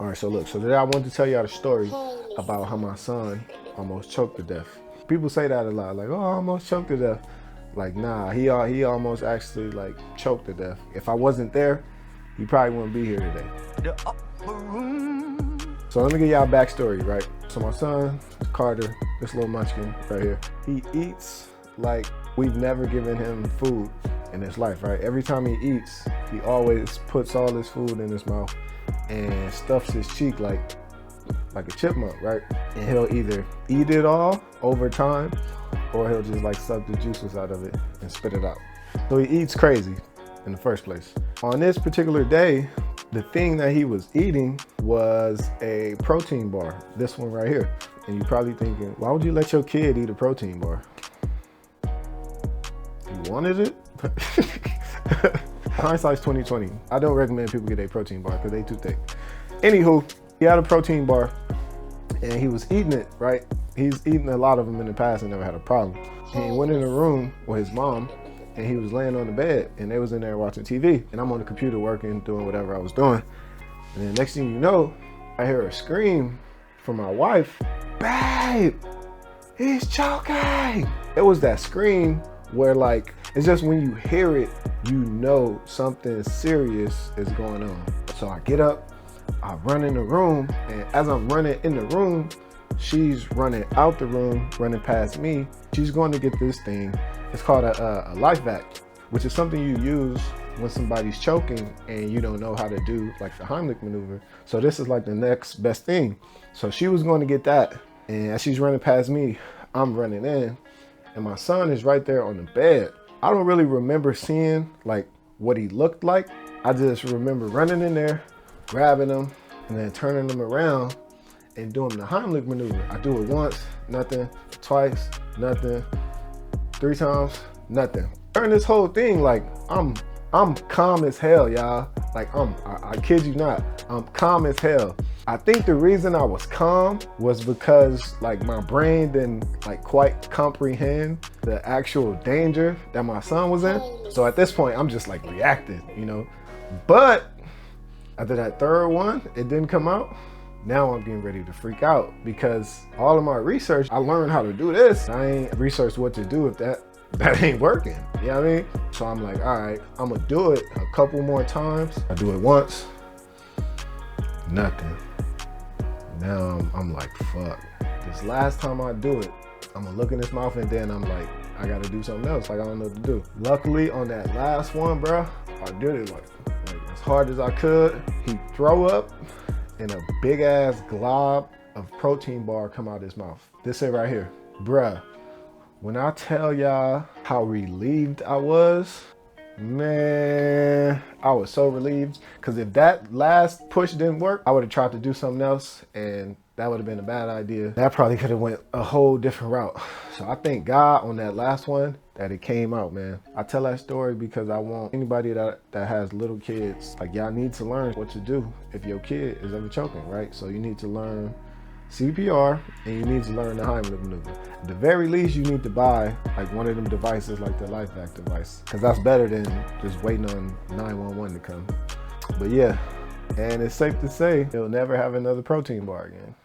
All right, so look, so today I wanted to tell y'all the story about how my son almost choked to death. People say that a lot, like, oh, I almost choked to death. Like, nah, he almost actually like choked to death. If I wasn't there, he probably wouldn't be here today. So let me give y'all a backstory, right? So my son, Carter, this little munchkin right here, he eats like we've never given him food in his life, right? Every time he eats, he always puts all his food in his mouth and stuffs his cheek like a chipmunk, right? And he'll either eat it all over time or he'll just like suck the juices out of it and spit it out. So he eats crazy in the first place. On this particular day, the thing that he was eating was a protein bar, this one right here. And you're probably thinking, why would you let your kid eat a protein bar? You wanted it? Hindsight's 2020. I don't recommend people get a protein bar because they too thick. Anywho, he had a protein bar and he was eating it, right? He's eaten a lot of them in the past and never had a problem. And he went in the room with his mom and he was laying on the bed and they was in there watching TV and I'm on the computer working, doing whatever I was doing. And then next thing you know, I hear a scream from my wife, babe, he's choking. It was that scream where like, it's just when you hear it, you know something serious is going on. So I get up, I run in the room, and as I'm running in the room, she's running out the room, running past me. She's going to get this thing. It's called a LifeVac, which is something you use when somebody's choking and you don't know how to do like the Heimlich maneuver. So this is like the next best thing. So she was going to get that. And as she's running past me, I'm running in and my son is right there on the bed. I don't really remember seeing like what he looked like. I just remember running in there, grabbing him, and then turning him around and doing the Heimlich maneuver. I do it once, nothing, twice, nothing, 3 times, nothing. During this whole thing, like I'm calm as hell, y'all. Like I kid you not, I'm calm as hell. I think the reason I was calm was because like my brain didn't like quite comprehend the actual danger that my son was in. So at this point, I'm just like reacting, you know? But after that third one, it didn't come out. Now I'm getting ready to freak out because all of my research, I learned how to do this. I ain't researched what to do if that ain't working. You know what I mean? So I'm like, all right, I'm gonna do it a couple more times. I do it once, nothing. Now I'm like, fuck. This last time I do it, I'm gonna look in his mouth and then I'm like, I gotta do something else. Like I don't know what to do. Luckily on that last one, bro, I did it like as hard as I could. He throw up and a big ass glob of protein bar come out his mouth. This it right here. Bruh, when I tell y'all how relieved I was, man, I was so relieved. Because if that last push didn't work, I would have tried to do something else and that would have been a bad idea. That probably could have went a whole different route. So I thank God on that last one that it came out, man. I tell that story because I want anybody that has little kids, like y'all need to learn what to do if your kid is ever choking, right? So you need to learn CPR and you need to learn the Heimlich maneuver. At the very least, you need to buy like one of them devices like the LifeVac device, because that's better than just waiting on 911 to come. But yeah, and it's safe to say he'll never have another protein bar again.